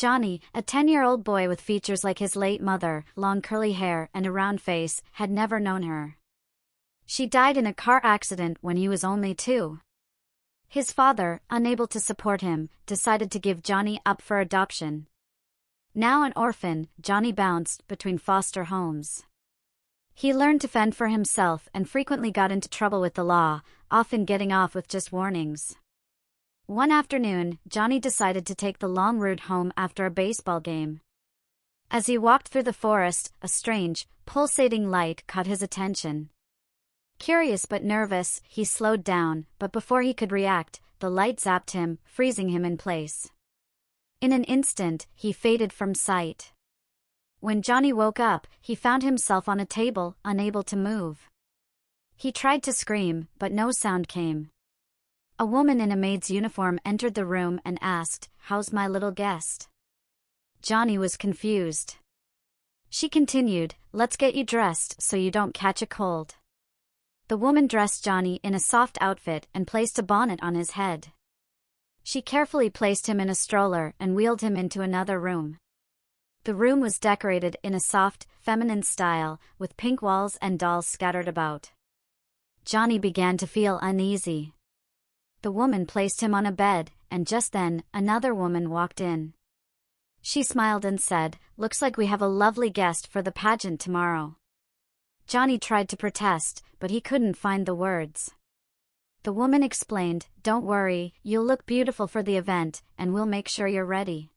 Johnny, a 10-year-old boy with features like his late mother, long curly hair and a round face, had never known her. She died in a car accident when he was only 2. His father, unable to support him, decided to give Johnny up for adoption. Now an orphan, Johnny bounced between foster homes. He learned to fend for himself and frequently got into trouble with the law, often getting off with just warnings. One afternoon, Johnny decided to take the long route home after a baseball game. As he walked through the forest, a strange, pulsating light caught his attention. Curious but nervous, he slowed down, but before he could react, the light zapped him, freezing him in place. In an instant, he faded from sight. When Johnny woke up, he found himself on a table, unable to move. He tried to scream, but no sound came. A woman in a maid's uniform entered the room and asked, "How's my little guest?" Johnny was confused. She continued, "Let's get you dressed so you don't catch a cold." The woman dressed Johnny in a soft outfit and placed a bonnet on his head. She carefully placed him in a stroller and wheeled him into another room. The room was decorated in a soft, feminine style, with pink walls and dolls scattered about. Johnny began to feel uneasy. The woman placed him on a bed, and just then, another woman walked in. She smiled and said, "Looks like we have a lovely guest for the pageant tomorrow." Johnny tried to protest, but he couldn't find the words. The woman explained, "Don't worry, you'll look beautiful for the event, and we'll make sure you're ready."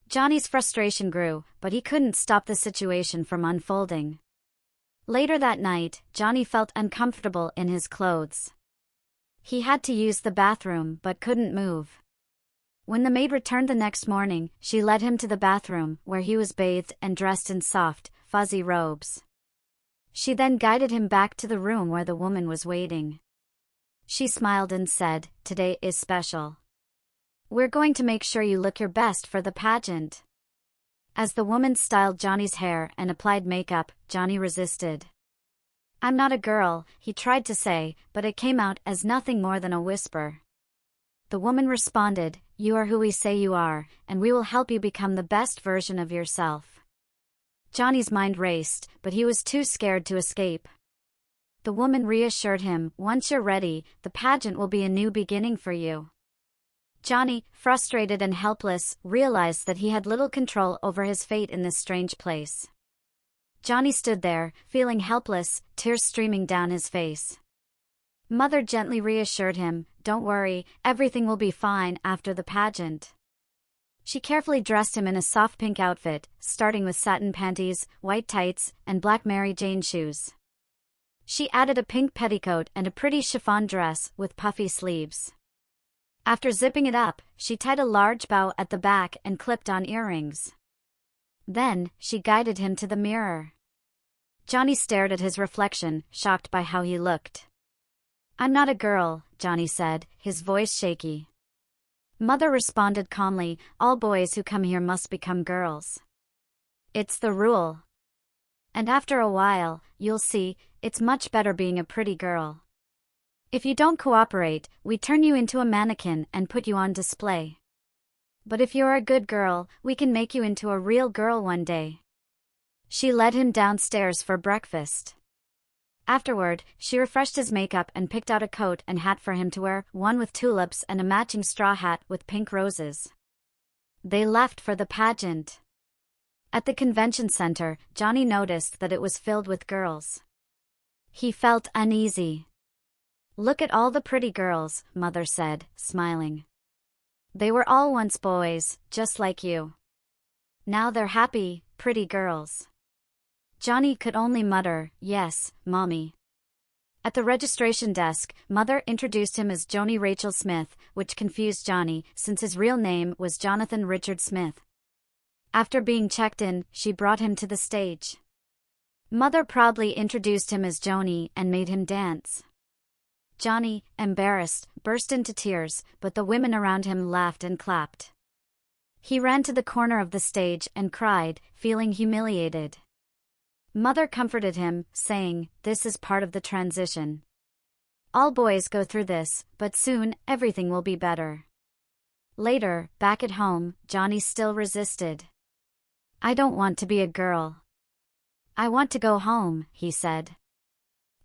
Johnny's frustration grew, but he couldn't stop the situation from unfolding. Later that night, Johnny felt uncomfortable in his clothes. He had to use the bathroom but couldn't move. When the maid returned the next morning, she led him to the bathroom, where he was bathed and dressed in soft, fuzzy robes. She then guided him back to the room where the woman was waiting. She smiled and said, "Today is special. We're going to make sure you look your best for the pageant." As the woman styled Johnny's hair and applied makeup, Johnny resisted. "I'm not a girl," he tried to say, but it came out as nothing more than a whisper. The woman responded, "You are who we say you are, and we will help you become the best version of yourself." Johnny's mind raced, but he was too scared to escape. The woman reassured him, "Once you're ready, the pageant will be a new beginning for you." Johnny, frustrated and helpless, realized that he had little control over his fate in this strange place. Johnny stood there, feeling helpless, tears streaming down his face. Mother gently reassured him, "Don't worry, everything will be fine after the pageant." She carefully dressed him in a soft pink outfit, starting with satin panties, white tights, and black Mary Jane shoes. She added a pink petticoat and a pretty chiffon dress with puffy sleeves. After zipping it up, she tied a large bow at the back and clipped on earrings. Then, she guided him to the mirror. Johnny stared at his reflection, shocked by how he looked. "I'm not a girl," Johnny said, his voice shaky. Mother responded calmly, "All boys who come here must become girls. It's the rule. And after a while, you'll see, it's much better being a pretty girl. If you don't cooperate, we turn you into a mannequin and put you on display. But if you're a good girl, we can make you into a real girl one day." She led him downstairs for breakfast. Afterward, she refreshed his makeup and picked out a coat and hat for him to wear, one with tulips and a matching straw hat with pink roses. They left for the pageant. At the convention center, Johnny noticed that it was filled with girls. He felt uneasy. "Look at all the pretty girls," Mother said, smiling. "They were all once boys, just like you. Now they're happy, pretty girls." Johnny could only mutter, "Yes, Mommy." At the registration desk, Mother introduced him as Joni Rachel Smith, which confused Johnny, since his real name was Jonathan Richard Smith. After being checked in, she brought him to the stage. Mother proudly introduced him as Joni and made him dance. Johnny, embarrassed, burst into tears, but the women around him laughed and clapped. He ran to the corner of the stage and cried, feeling humiliated. Mother comforted him, saying, "This is part of the transition. All boys go through this, but soon, everything will be better." Later, back at home, Johnny still resisted. "I don't want to be a girl. I want to go home," he said.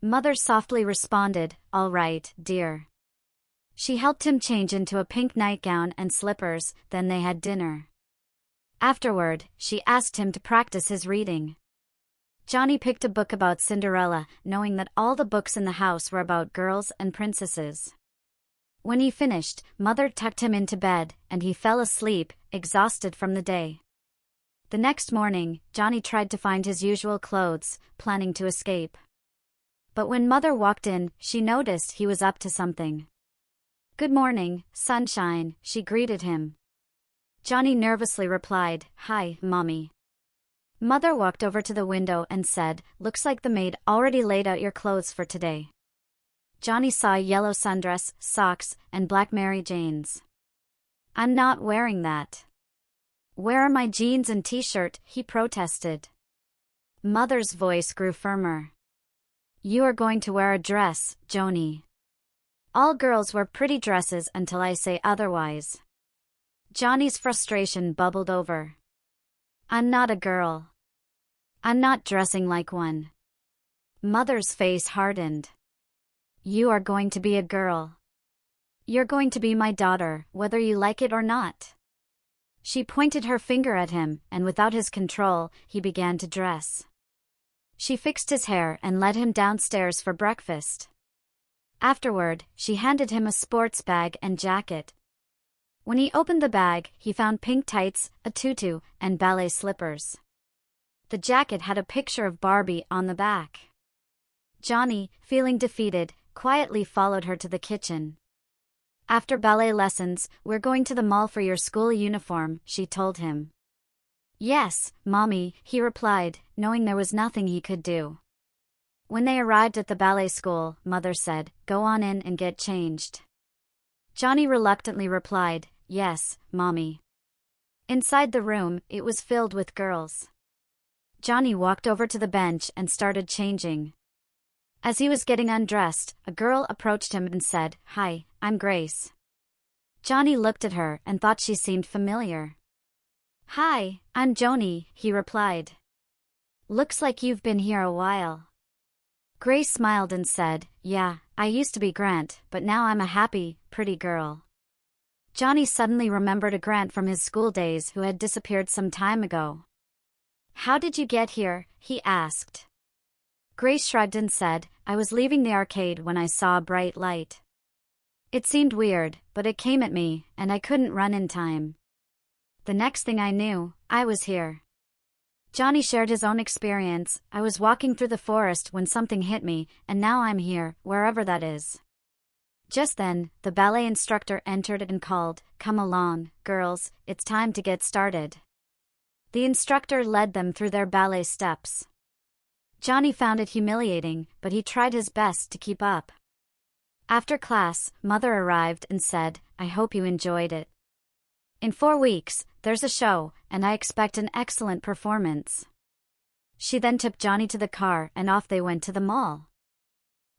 Mother softly responded, "All right, dear." She helped him change into a pink nightgown and slippers, then they had dinner. Afterward, she asked him to practice his reading. Johnny picked a book about Cinderella, knowing that all the books in the house were about girls and princesses. When he finished, Mother tucked him into bed, and he fell asleep, exhausted from the day. The next morning, Johnny tried to find his usual clothes, planning to escape. But when Mother walked in, she noticed he was up to something. "Good morning, sunshine," she greeted him. Johnny nervously replied, "Hi, Mommy." Mother walked over to the window and said, "Looks like the maid already laid out your clothes for today." Johnny saw a yellow sundress, socks, and black Mary Janes. "I'm not wearing that." "Where are my jeans and t-shirt?" he protested. Mother's voice grew firmer. "You are going to wear a dress, Johnny. All girls wear pretty dresses until I say otherwise." Johnny's frustration bubbled over. "I'm not a girl. I'm not dressing like one." Mother's face hardened. "You are going to be a girl. You're going to be my daughter, whether you like it or not." She pointed her finger at him, and without his control, he began to dress. She fixed his hair and led him downstairs for breakfast. Afterward, she handed him a sports bag and jacket. When he opened the bag, he found pink tights, a tutu, and ballet slippers. The jacket had a picture of Barbie on the back. Johnny, feeling defeated, quietly followed her to the kitchen. "After ballet lessons, we're going to the mall for your school uniform," she told him. "Yes, Mommy," he replied, knowing there was nothing he could do. When they arrived at the ballet school, Mother said, "Go on in and get changed." Johnny reluctantly replied, "Yes, Mommy." Inside the room, it was filled with girls. Johnny walked over to the bench and started changing. As he was getting undressed, a girl approached him and said, "Hi, I'm Grace." Johnny looked at her and thought she seemed familiar. "Hi, I'm Johnny," he replied. "Looks like you've been here a while." Grace smiled and said, "Yeah, I used to be Grant, but now I'm a happy, pretty girl." Johnny suddenly remembered a Grant from his school days who had disappeared some time ago. "How did you get here?" he asked. Grace shrugged and said, "I was leaving the arcade when I saw a bright light. It seemed weird, but it came at me, and I couldn't run in time. The next thing I knew, I was here." Johnny shared his own experience. "I was walking through the forest when something hit me, and now I'm here, wherever that is." Just then, the ballet instructor entered and called, "Come along, girls, it's time to get started." The instructor led them through their ballet steps. Johnny found it humiliating, but he tried his best to keep up. After class, Mother arrived and said, "I hope you enjoyed it. In 4 weeks, there's a show, and I expect an excellent performance." She then took Johnny to the car and off they went to the mall.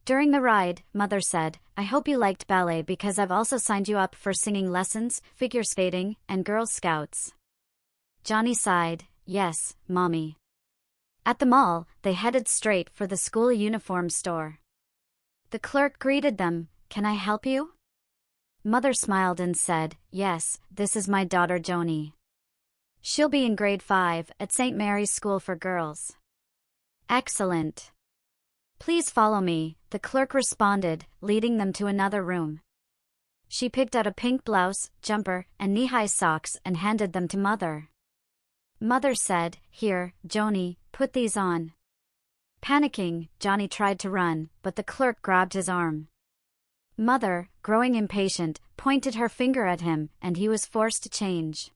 During the ride, Mother said, "I hope you liked ballet because I've also signed you up for singing lessons, figure skating, and Girl Scouts." Johnny sighed, "Yes, Mommy." At the mall, they headed straight for the school uniform store. The clerk greeted them, "Can I help you?" Mother smiled and said, "Yes, this is my daughter Joni. She'll be in grade 5 at St. Mary's School for Girls." "Excellent. Please follow me," the clerk responded, leading them to another room. She picked out a pink blouse, jumper, and knee-high socks and handed them to Mother. Mother said, "Here, Joni, put these on." Panicking, Johnny tried to run, but the clerk grabbed his arm. Mother, growing impatient, pointed her finger at him, and he was forced to change.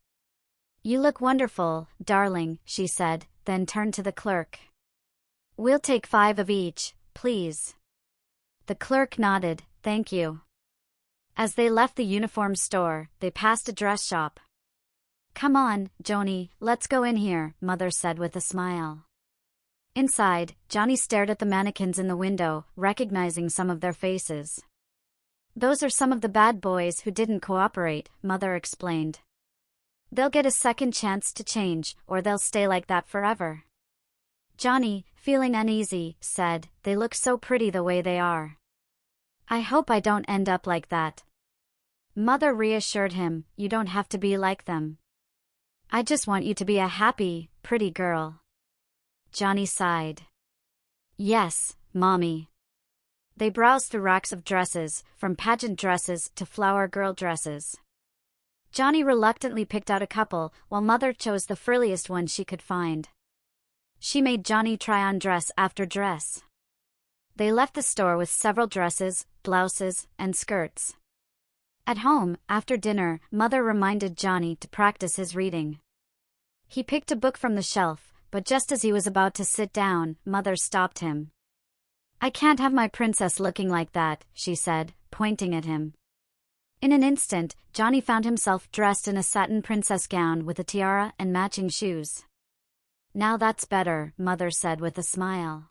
"You look wonderful, darling," she said, then turned to the clerk. "We'll take 5 of each, please." The clerk nodded, "Thank you." As they left the uniform store, they passed a dress shop. "Come on, Joni, let's go in here," Mother said with a smile. Inside, Johnny stared at the mannequins in the window, recognizing some of their faces. Those are some of the bad boys who didn't cooperate, Mother explained. They'll get a second chance to change, or they'll stay like that forever. Johnny, feeling uneasy, said, "They look so pretty the way they are. I hope I don't end up like that." Mother reassured him, "You don't have to be like them. I just want you to be a happy, pretty girl." Johnny sighed. "Yes, Mommy." They browsed through racks of dresses, from pageant dresses to flower girl dresses. Johnny reluctantly picked out a couple, while Mother chose the frilliest one she could find. She made Johnny try on dress after dress. They left the store with several dresses, blouses, and skirts. At home, after dinner, Mother reminded Johnny to practice his reading. He picked a book from the shelf, but just as he was about to sit down, Mother stopped him. "I can't have my princess looking like that," she said, pointing at him. In an instant, Johnny found himself dressed in a satin princess gown with a tiara and matching shoes. "Now that's better," Mother said with a smile.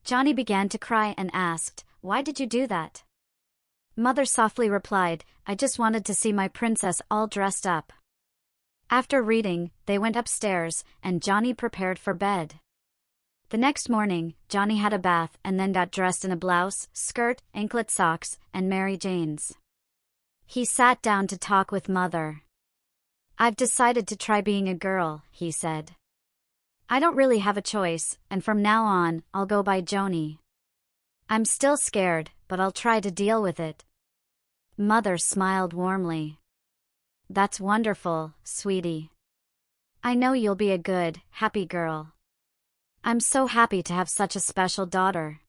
Johnny began to cry and asked, "Why did you do that?" Mother softly replied, "I just wanted to see my princess all dressed up." After reading, they went upstairs, and Johnny prepared for bed. The next morning, Johnny had a bath and then got dressed in a blouse, skirt, anklet socks, and Mary Jane's. He sat down to talk with Mother. "I've decided to try being a girl," he said. "I don't really have a choice, and from now on, I'll go by Joni. I'm still scared, but I'll try to deal with it." Mother smiled warmly. "That's wonderful, sweetie. I know you'll be a good, happy girl. I'm so happy to have such a special daughter."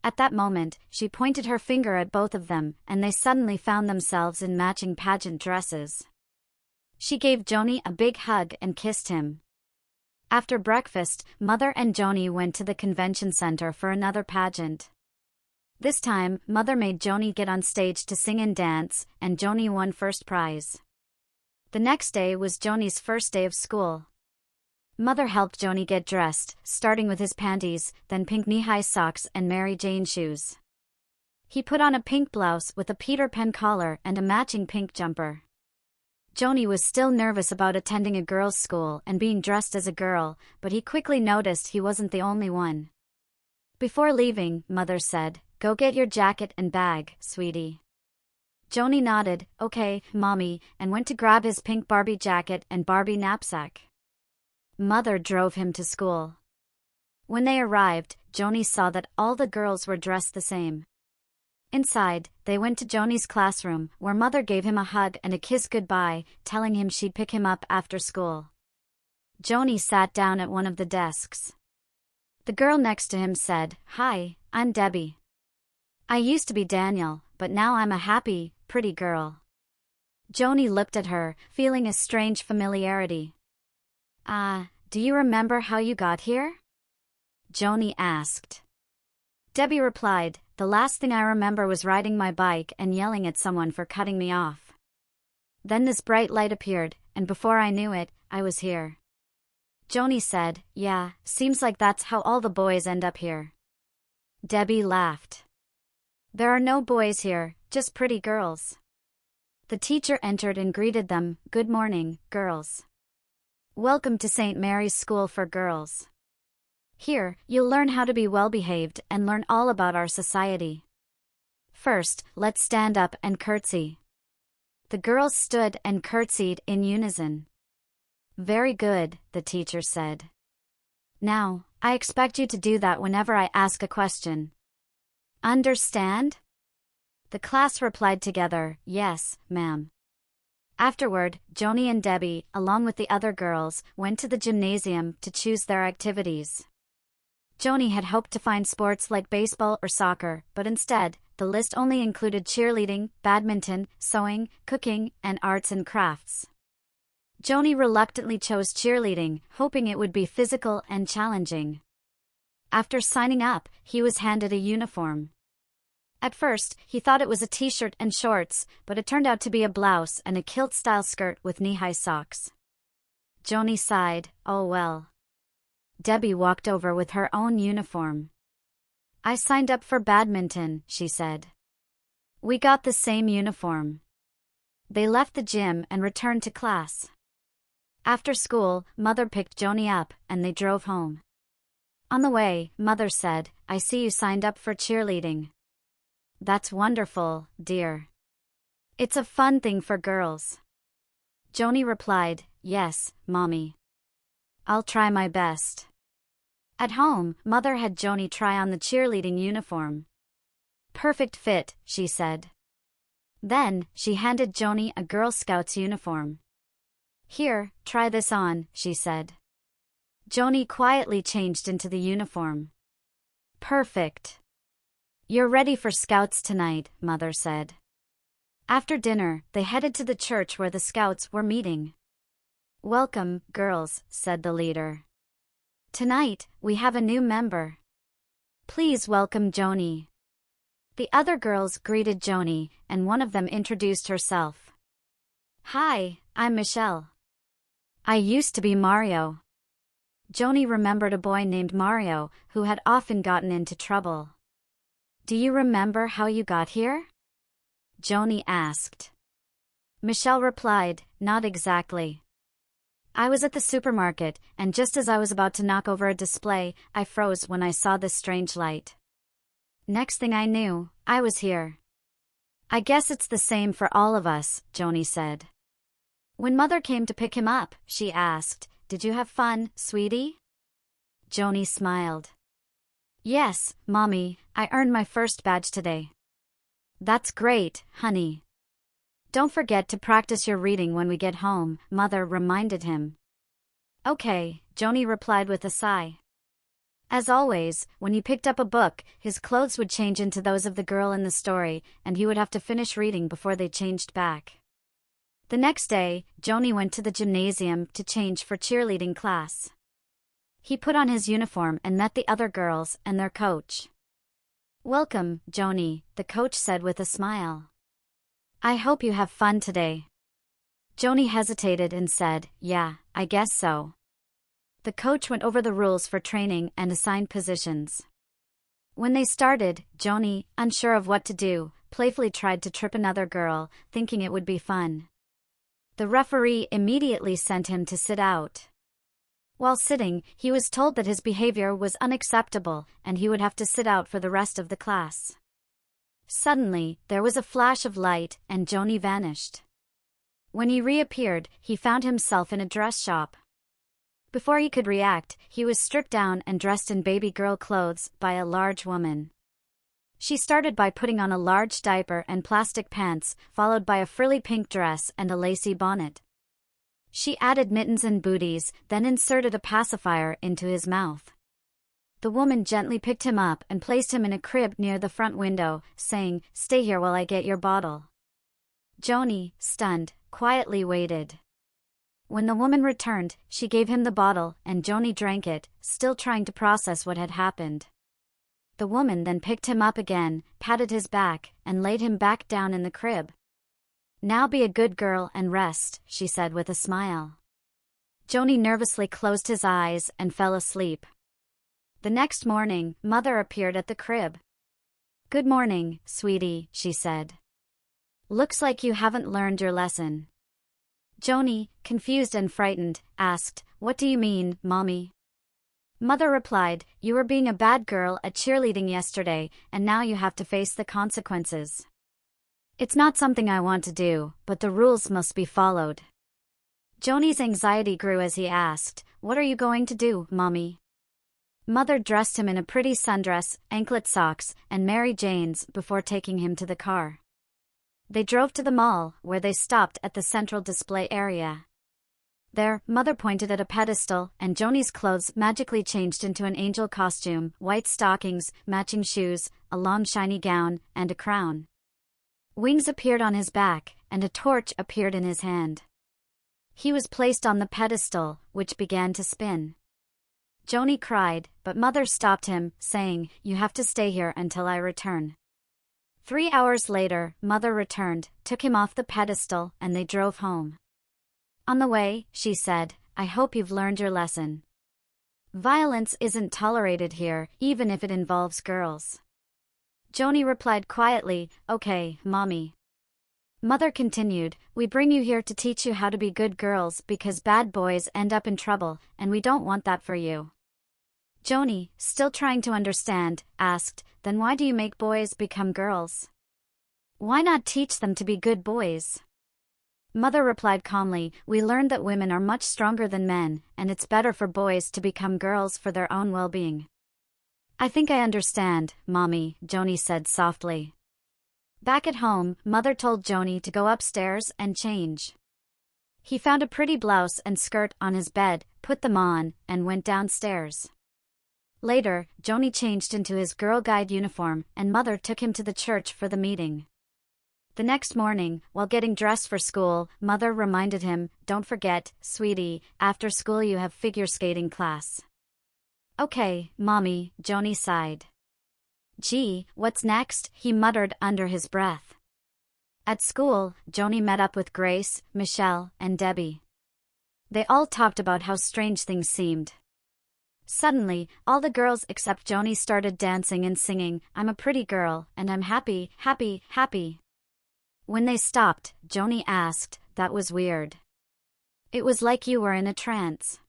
At that moment, she pointed her finger at both of them, and they suddenly found themselves in matching pageant dresses. She gave Joni a big hug and kissed him. After breakfast, Mother and Joni went to the convention center for another pageant. This time, Mother made Joni get on stage to sing and dance, and Joni won first prize. The next day was Joni's first day of school. Mother helped Joni get dressed, starting with his panties, then pink knee-high socks and Mary Jane shoes. He put on a pink blouse with a Peter Pan collar and a matching pink jumper. Joni was still nervous about attending a girls' school and being dressed as a girl, but he quickly noticed he wasn't the only one. Before leaving, Mother said, "Go get your jacket and bag, sweetie." Joni nodded, "Okay, Mommy," and went to grab his pink Barbie jacket and Barbie knapsack. Mother drove him to school. When they arrived, Joni saw that all the girls were dressed the same. Inside, they went to Joni's classroom, where Mother gave him a hug and a kiss goodbye, telling him she'd pick him up after school. Joni sat down at one of the desks. The girl next to him said, "Hi, I'm Debbie. I used to be Daniel, but now I'm a happy, pretty girl." Joni looked at her, feeling a strange familiarity. Do you remember how you got here?" Joni asked. Debbie replied, "The last thing I remember was riding my bike and yelling at someone for cutting me off. Then this bright light appeared, and before I knew it, I was here." Joni said, "Yeah, seems like that's how all the boys end up here." Debbie laughed. "There are no boys here, just pretty girls." The teacher entered and greeted them, "Good morning, girls. Welcome to St. Mary's School for Girls. Here, you'll learn how to be well-behaved and learn all about our society. First, let's stand up and curtsy." The girls stood and curtsied in unison. "Very good," the teacher said. "Now, I expect you to do that whenever I ask a question. Understand?" The class replied together, "Yes, ma'am." Afterward, Joni and Debbie, along with the other girls, went to the gymnasium to choose their activities. Joni had hoped to find sports like baseball or soccer, but instead, the list only included cheerleading, badminton, sewing, cooking, and arts and crafts. Joni reluctantly chose cheerleading, hoping it would be physical and challenging. After signing up, he was handed a uniform. At first, he thought it was a t-shirt and shorts, but it turned out to be a blouse and a kilt-style skirt with knee-high socks. Joni sighed, "Oh well." Debbie walked over with her own uniform. "I signed up for badminton," she said. We got the same uniform. They left the gym and returned to class. After school, Mother picked Joni up and they drove home. On the way, Mother said, "I see you signed up for cheerleading." "That's wonderful, dear. It's a fun thing for girls." Joni replied, "Yes, Mommy. I'll try my best." At home, Mother had Joni try on the cheerleading uniform. "Perfect fit," she said. Then, she handed Joni a Girl Scouts uniform. "Here, try this on," she said. Joni quietly changed into the uniform. "Perfect. You're ready for Scouts tonight," Mother said. After dinner, they headed to the church where the Scouts were meeting. "Welcome, girls," said the leader. "Tonight, we have a new member. Please welcome Joni." The other girls greeted Joni, and one of them introduced herself. "Hi, I'm Michelle. I used to be Mario." Joni remembered a boy named Mario who had often gotten into trouble. "Do you remember how you got here?" Joni asked. Michelle replied, "Not exactly. I was at the supermarket, and just as I was about to knock over a display, I froze when I saw this strange light. Next thing I knew, I was here." "I guess it's the same for all of us," Joni said. When Mother came to pick him up, she asked, "Did you have fun, sweetie?" Joni smiled. "Yes, Mommy, I earned my first badge today." "That's great, honey. Don't forget to practice your reading when we get home," Mother reminded him. "Okay," Joni replied with a sigh. As always, when he picked up a book, his clothes would change into those of the girl in the story, and he would have to finish reading before they changed back. The next day, Joni went to the gymnasium to change for cheerleading class. He put on his uniform and met the other girls and their coach. "Welcome, Joni," the coach said with a smile. "I hope you have fun today." Joni hesitated and said, "Yeah, I guess so." The coach went over the rules for training and assigned positions. When they started, Joni, unsure of what to do, playfully tried to trip another girl, thinking it would be fun. The referee immediately sent him to sit out. While sitting, he was told that his behavior was unacceptable and he would have to sit out for the rest of the class. Suddenly, there was a flash of light and Joni vanished. When he reappeared, he found himself in a dress shop. Before he could react, he was stripped down and dressed in baby girl clothes by a large woman. She started by putting on a large diaper and plastic pants, followed by a frilly pink dress and a lacy bonnet. She added mittens and booties, then inserted a pacifier into his mouth. The woman gently picked him up and placed him in a crib near the front window, saying, "Stay here while I get your bottle." Joni, stunned, quietly waited. When the woman returned, she gave him the bottle and Joni drank it, still trying to process what had happened. The woman then picked him up again, patted his back, and laid him back down in the crib. "Now be a good girl and rest," she said with a smile. Joni nervously closed his eyes and fell asleep. The next morning, Mother appeared at the crib. "Good morning, sweetie," she said. "Looks like you haven't learned your lesson." Joni, confused and frightened, asked, "What do you mean, Mommy?" Mother replied, "You were being a bad girl at cheerleading yesterday, and now you have to face the consequences. It's not something I want to do, but the rules must be followed." Joni's anxiety grew as he asked, "What are you going to do, Mommy?" Mother dressed him in a pretty sundress, anklet socks, and Mary Jane's before taking him to the car. They drove to the mall, where they stopped at the central display area. There, Mother pointed at a pedestal, and Joni's clothes magically changed into an angel costume, white stockings, matching shoes, a long shiny gown, and a crown. Wings appeared on his back, and a torch appeared in his hand. He was placed on the pedestal, which began to spin. Joni cried, but Mother stopped him, saying, "You have to stay here until I return." 3 hours later, Mother returned, took him off the pedestal, and they drove home. On the way, she said, "I hope you've learned your lesson. Violence isn't tolerated here, even if it involves girls." Joni replied quietly, "Okay, Mommy." Mother continued, "We bring you here to teach you how to be good girls because bad boys end up in trouble, and we don't want that for you." Joni, still trying to understand, asked, "Then why do you make boys become girls? Why not teach them to be good boys?" Mother replied calmly, "We learned that women are much stronger than men, and it's better for boys to become girls for their own well-being." "I think I understand, Mommy," Joni said softly. Back at home, Mother told Joni to go upstairs and change. He found a pretty blouse and skirt on his bed, put them on, and went downstairs. Later, Joni changed into his Girl Guide uniform, and Mother took him to the church for the meeting. The next morning, while getting dressed for school, Mother reminded him, "Don't forget, sweetie, after school you have figure skating class." "Okay, Mommy," Joni sighed. "Gee, what's next?" he muttered under his breath. At school, Joni met up with Grace, Michelle, and Debbie. They all talked about how strange things seemed. Suddenly, all the girls except Joni started dancing and singing, "I'm a pretty girl, and I'm happy, happy, happy." When they stopped, Joni asked, "That was weird. It was like you were in a trance."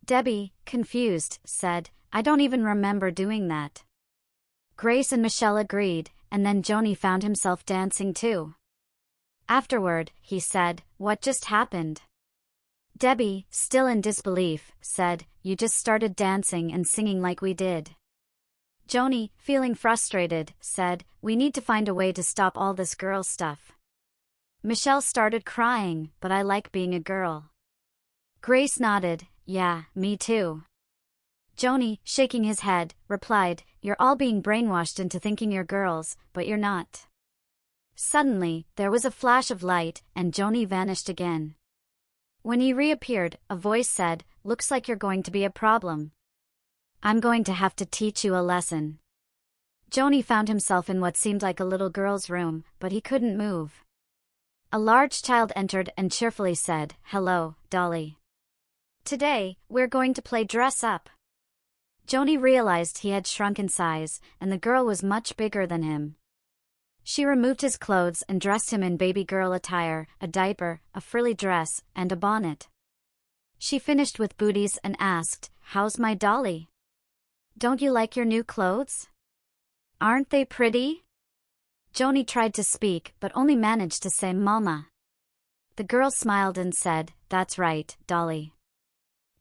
Debbie, confused, said, "I don't even remember doing that." Grace and Michelle agreed, and then Joni found himself dancing too. Afterward, he said, "What just happened?" Debbie, still in disbelief, said, "You just started dancing and singing like we did." Joni, feeling frustrated, said, "We need to find a way to stop all this girl stuff." Michelle started crying, "But I like being a girl." Grace nodded, "Yeah, me too." Joni, shaking his head, replied, "You're all being brainwashed into thinking you're girls, but you're not." Suddenly, there was a flash of light, and Joni vanished again. When he reappeared, a voice said, "Looks like you're going to be a problem. I'm going to have to teach you a lesson." Joni found himself in what seemed like a little girl's room, but he couldn't move. A large child entered and cheerfully said, "Hello, Dolly. Today, we're going to play dress up." Joni realized he had shrunk in size, and the girl was much bigger than him. She removed his clothes and dressed him in baby girl attire, a diaper, a frilly dress, and a bonnet. She finished with booties and asked, "How's my dolly? Don't you like your new clothes? Aren't they pretty?" Joni tried to speak but only managed to say "Mama." The girl smiled and said, "That's right, Dolly.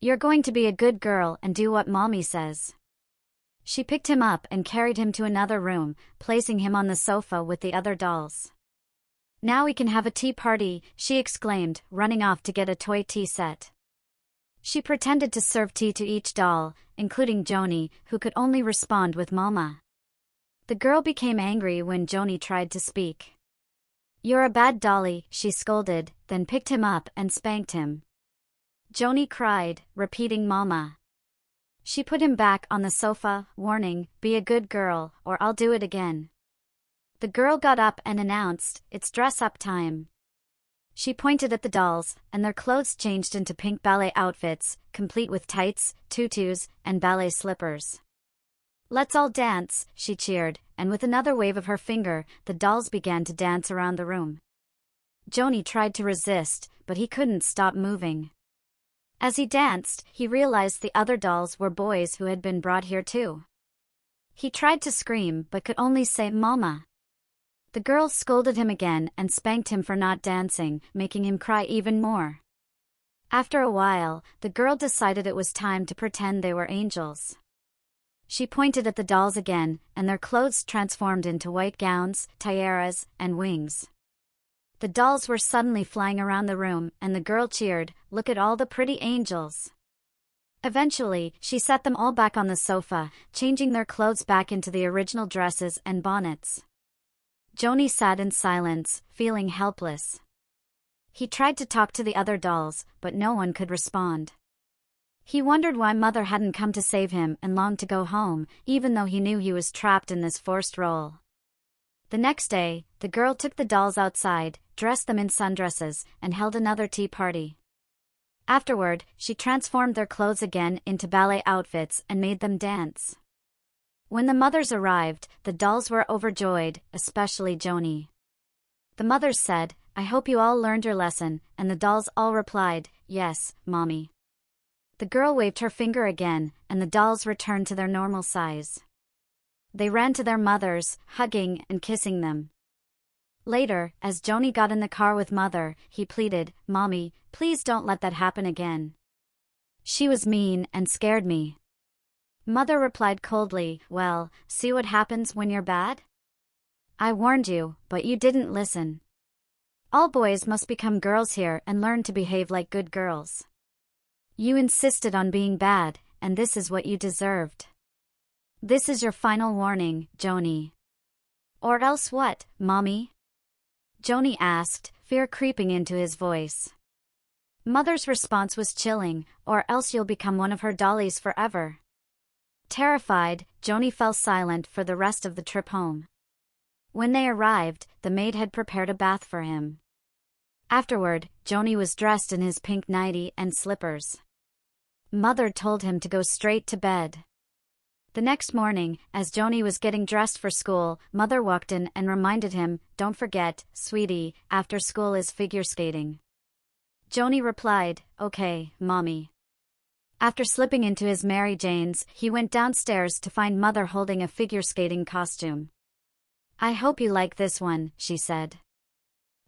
You're going to be a good girl and do what Mommy says." She picked him up and carried him to another room, placing him on the sofa with the other dolls. "Now we can have a tea party," she exclaimed, running off to get a toy tea set. She pretended to serve tea to each doll, including Joni, who could only respond with "Mama." The girl became angry when Joni tried to speak. "You're a bad dolly," she scolded, then picked him up and spanked him. Joni cried, repeating "Mama." She put him back on the sofa, warning, "Be a good girl, or I'll do it again." The girl got up and announced, "It's dress-up time." She pointed at the dolls, and their clothes changed into pink ballet outfits, complete with tights, tutus, and ballet slippers. "Let's all dance," she cheered, and with another wave of her finger, the dolls began to dance around the room. Joni tried to resist, but he couldn't stop moving. As he danced, he realized the other dolls were boys who had been brought here too. He tried to scream but could only say "Mama." The girls scolded him again and spanked him for not dancing, making him cry even more. After a while, the girl decided it was time to pretend they were angels. She pointed at the dolls again, and their clothes transformed into white gowns, tiaras, and wings. The dolls were suddenly flying around the room, and the girl cheered, "Look at all the pretty angels." Eventually, she set them all back on the sofa, changing their clothes back into the original dresses and bonnets. Joni sat in silence, feeling helpless. He tried to talk to the other dolls, but no one could respond. He wondered why Mother hadn't come to save him and longed to go home, even though he knew he was trapped in this forced role. The next day, the girl took the dolls outside, dressed them in sundresses, and held another tea party. Afterward, she transformed their clothes again into ballet outfits and made them dance. When the mothers arrived, the dolls were overjoyed, especially Joni. The mothers said, "I hope you all learned your lesson," and the dolls all replied, "Yes, Mommy." The girl waved her finger again, and the dolls returned to their normal size. They ran to their mothers, hugging and kissing them. Later, as Joni got in the car with Mother, he pleaded, "Mommy, please don't let that happen again. She was mean and scared me." Mother replied coldly, "Well, see what happens when you're bad? I warned you, but you didn't listen. All boys must become girls here and learn to behave like good girls. You insisted on being bad, and this is what you deserved. This is your final warning, Joni." "Or else what, Mommy?" Joni asked, fear creeping into his voice. Mother's response was chilling, "Or else you'll become one of her dollies forever." Terrified, Joni fell silent for the rest of the trip home. When they arrived, the maid had prepared a bath for him. Afterward, Joni was dressed in his pink nightie and slippers. Mother told him to go straight to bed. The next morning, as Joni was getting dressed for school, Mother walked in and reminded him, "Don't forget, sweetie, after school is figure skating." Joni replied, "Okay, Mommy." After slipping into his Mary Janes, he went downstairs to find Mother holding a figure skating costume. "I hope you like this one," she said.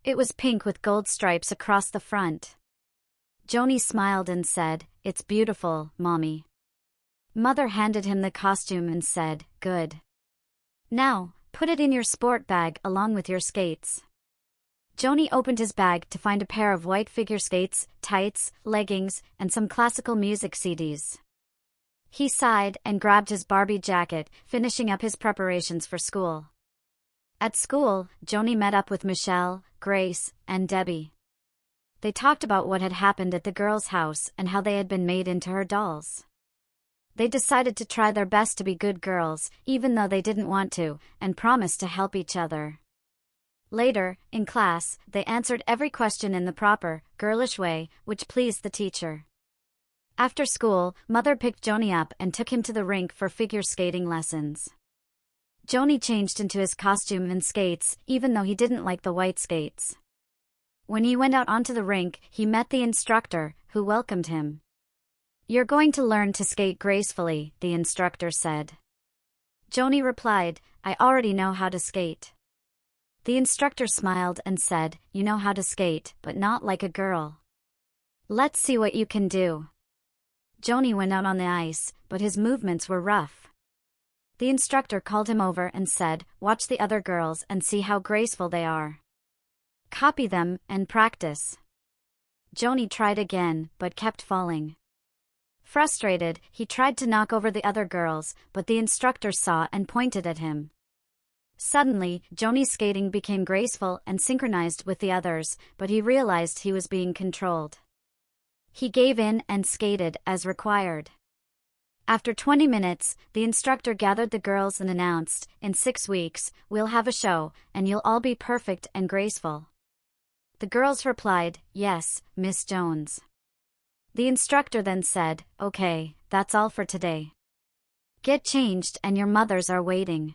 It was pink with gold stripes across the front. Joni smiled and said, "It's beautiful, Mommy." Mother handed him the costume and said, "Good. Now, put it in your sport bag along with your skates." Joni opened his bag to find a pair of white figure skates, tights, leggings, and some classical music CDs. He sighed and grabbed his Barbie jacket, finishing up his preparations for school. At school, Joni met up with Michelle, Grace, and Debbie. They talked about what had happened at the girls' house and how they had been made into her dolls. They decided to try their best to be good girls, even though they didn't want to, and promised to help each other. Later, in class, they answered every question in the proper, girlish way, which pleased the teacher. After school, Mother picked Joni up and took him to the rink for figure skating lessons. Joni changed into his costume and skates, even though he didn't like the white skates. When he went out onto the rink, he met the instructor, who welcomed him. "You're going to learn to skate gracefully," the instructor said. Joni replied, "I already know how to skate." The instructor smiled and said, "You know how to skate, but not like a girl. Let's see what you can do." Joni went out on the ice, but his movements were rough. The instructor called him over and said, "Watch the other girls and see how graceful they are. Copy them and practice." Joni tried again, but kept falling. Frustrated, he tried to knock over the other girls, but the instructor saw and pointed at him. Suddenly, Joni's skating became graceful and synchronized with the others, but he realized he was being controlled. He gave in and skated as required. After 20 minutes, the instructor gathered the girls and announced, "In 6 weeks, we'll have a show, and you'll all be perfect and graceful." The girls replied, "Yes, Miss Jones." The instructor then said, "Okay, that's all for today. Get changed and your mothers are waiting."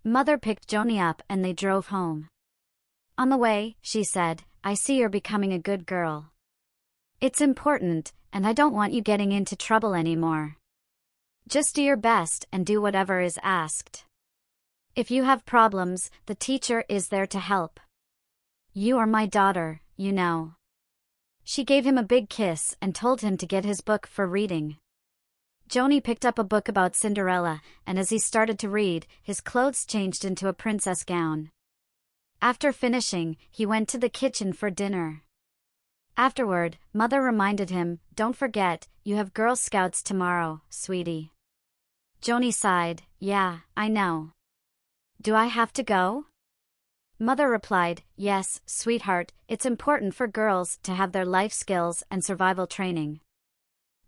Mother picked Joni up and they drove home. On the way, she said, "I see you're becoming a good girl. It's important, and I don't want you getting into trouble anymore. Just do your best and do whatever is asked. If you have problems, the teacher is there to help. You are my daughter, you know." She gave him a big kiss and told him to get his book for reading. Joni picked up a book about Cinderella, and as he started to read, his clothes changed into a princess gown. After finishing, he went to the kitchen for dinner. Afterward, Mother reminded him, "Don't forget, you have Girl Scouts tomorrow, sweetie." Joni sighed, "Yeah, I know. Do I have to go?" Mother replied, "Yes, sweetheart, it's important for girls to have their life skills and survival training."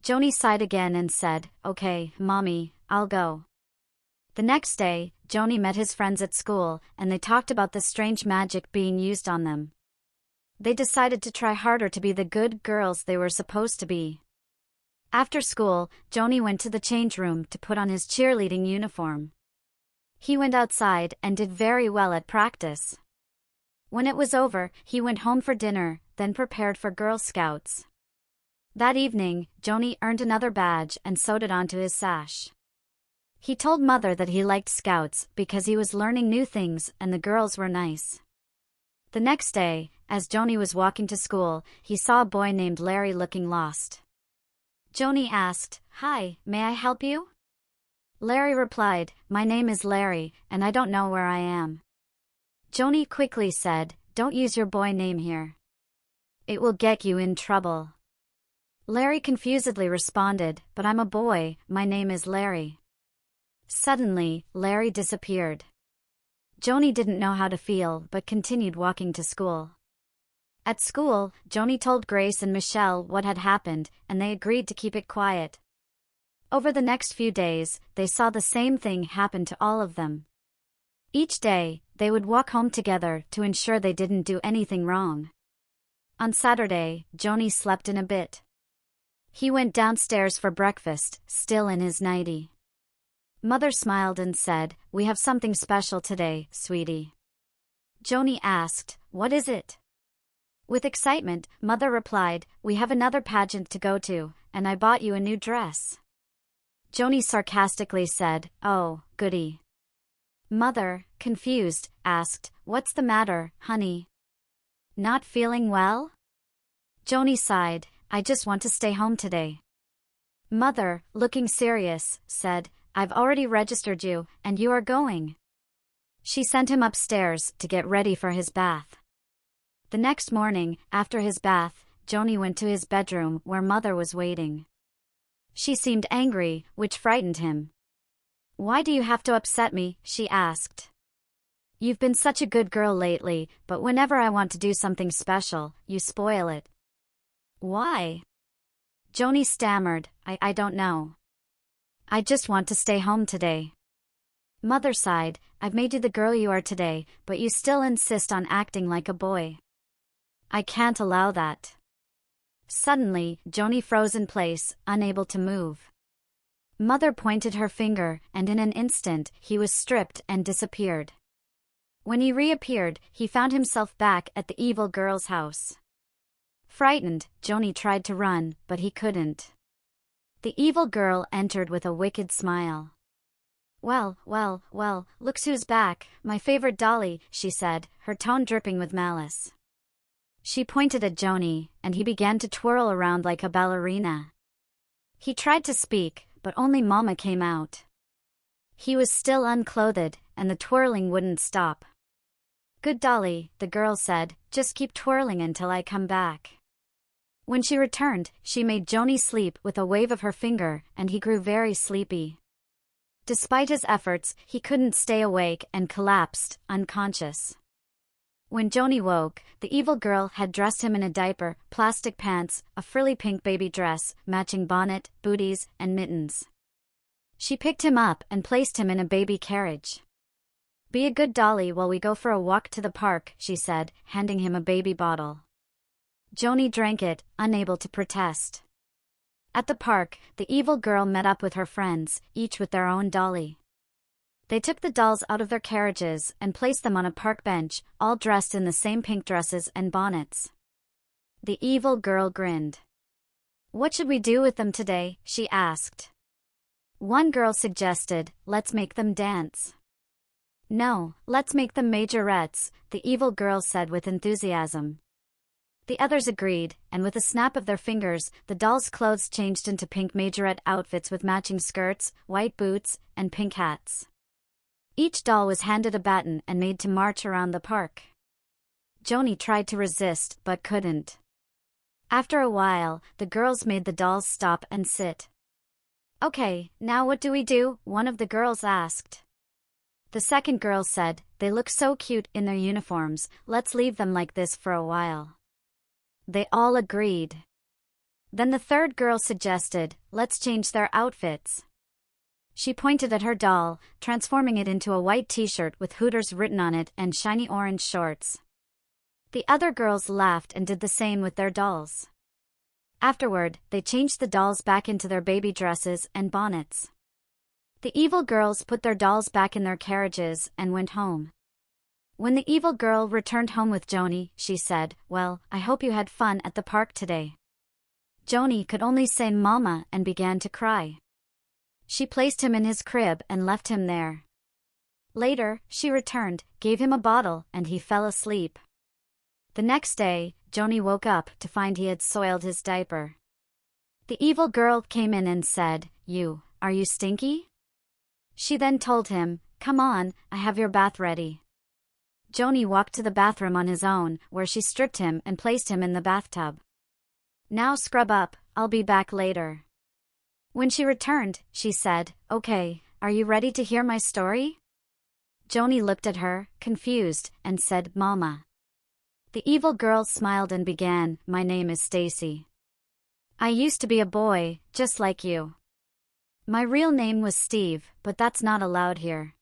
Joni sighed again and said, "Okay, Mommy, I'll go." The next day, Joni met his friends at school, and they talked about the strange magic being used on them. They decided to try harder to be the good girls they were supposed to be. After school, Joni went to the change room to put on his cheerleading uniform. He went outside and did very well at practice. When it was over, he went home for dinner, then prepared for Girl Scouts. That evening, Joni earned another badge and sewed it onto his sash. He told Mother that he liked Scouts because he was learning new things and the girls were nice. The next day, as Joni was walking to school, he saw a boy named Larry looking lost. Joni asked, "Hi, may I help you?" Larry replied, "My name is Larry, and I don't know where I am." Joni quickly said, "Don't use your boy name here. It will get you in trouble." Larry confusedly responded, "But I'm a boy, my name is Larry." Suddenly, Larry disappeared. Joni didn't know how to feel but continued walking to school. At school, Joni told Grace and Michelle what had happened, and they agreed to keep it quiet. Over the next few days, they saw the same thing happen to all of them. Each day, they would walk home together to ensure they didn't do anything wrong. On Saturday, Joni slept in a bit. He went downstairs for breakfast, still in his nightie. Mother smiled and said, "We have something special today, sweetie." Joni asked, "What is it?" With excitement, Mother replied, "We have another pageant to go to, and I bought you a new dress." Joni sarcastically said, "Oh, goody." Mother, confused, asked, "What's the matter, honey? Not feeling well?" Joni sighed, "I just want to stay home today." Mother, looking serious, said, "I've already registered you, and you are going." She sent him upstairs to get ready for his bath. The next morning, after his bath, Joni went to his bedroom where Mother was waiting. She seemed angry, which frightened him. "Why do you have to upset me?" she asked. "You've been such a good girl lately, but whenever I want to do something special, you spoil it." "Why?" Joni stammered, I don't know. I just want to stay home today." Mother sighed, "I've made you the girl you are today, but you still insist on acting like a boy. I can't allow that." Suddenly, Joni froze in place, unable to move. Mother pointed her finger, and in an instant, he was stripped and disappeared. When he reappeared, he found himself back at the evil girl's house. Frightened, Joni tried to run, but he couldn't. The evil girl entered with a wicked smile. Well, look who's back, my favorite dolly," she said, her tone dripping with malice. She pointed at Joni, and he began to twirl around like a ballerina. He tried to speak, but only Mama came out. He was still unclothed, and the twirling wouldn't stop. "Good dolly," the girl said, "just keep twirling until I come back." When she returned, she made Joni sleep with a wave of her finger, and he grew very sleepy. Despite his efforts, he couldn't stay awake and collapsed, unconscious. When Joni woke, the evil girl had dressed him in a diaper, plastic pants, a frilly pink baby dress, matching bonnet, booties, and mittens. She picked him up and placed him in a baby carriage. "Be a good dolly while we go for a walk to the park," she said, handing him a baby bottle. Joni drank it, unable to protest. At the park, the evil girl met up with her friends, each with their own dolly. They took the dolls out of their carriages and placed them on a park bench, all dressed in the same pink dresses and bonnets. The evil girl grinned. "What should we do with them today?" she asked. One girl suggested, "Let's make them dance." "No, let's make them majorettes," the evil girl said with enthusiasm. The others agreed, and with a snap of their fingers, the dolls' clothes changed into pink majorette outfits with matching skirts, white boots, and pink hats. Each doll was handed a baton and made to march around the park. Joni tried to resist, but couldn't. After a while, the girls made the dolls stop and sit. "Okay, now what do we do?" one of the girls asked. The second girl said, "They look so cute in their uniforms, let's leave them like this for a while." They all agreed. Then the third girl suggested, "Let's change their outfits." She pointed at her doll, transforming it into a white t-shirt with Hooters written on it and shiny orange shorts. The other girls laughed and did the same with their dolls. Afterward, they changed the dolls back into their baby dresses and bonnets. The evil girls put their dolls back in their carriages and went home. When the evil girl returned home with Joni, she said, "Well, I hope you had fun at the park today." Joni could only say "Mama" and began to cry. She placed him in his crib and left him there. Later, she returned, gave him a bottle, and he fell asleep. The next day, Joni woke up to find he had soiled his diaper. The evil girl came in and said, Are you stinky?" She then told him, "Come on, I have your bath ready." Joni walked to the bathroom on his own, where she stripped him and placed him in the bathtub. "Now scrub up, I'll be back later." When she returned, she said, "Okay, are you ready to hear my story?" Joni looked at her, confused, and said, "Mama." The evil girl smiled and began, "My name is Stacy. I used to be a boy, just like you. My real name was Steve, but that's not allowed here.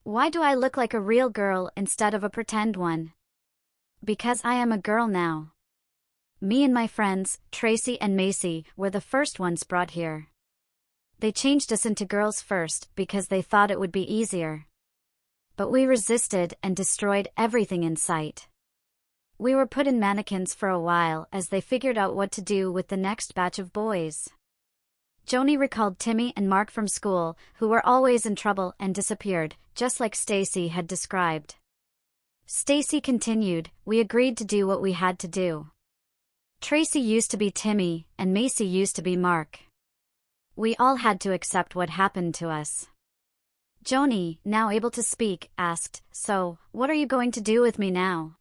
Why do I look like a real girl instead of a pretend one? Because I am a girl now. Me and my friends, Tracy and Macy, were the first ones brought here. They changed us into girls first because they thought it would be easier. But we resisted and destroyed everything in sight. We were put in mannequins for a while as they figured out what to do with the next batch of boys." Joni recalled Timmy and Mark from school, who were always in trouble and disappeared, just like Stacy had described. Stacy continued, "We agreed to do what we had to do. Tracy used to be Timmy, and Macy used to be Mark. We all had to accept what happened to us." Joni, now able to speak, asked, "So, what are you going to do with me now?"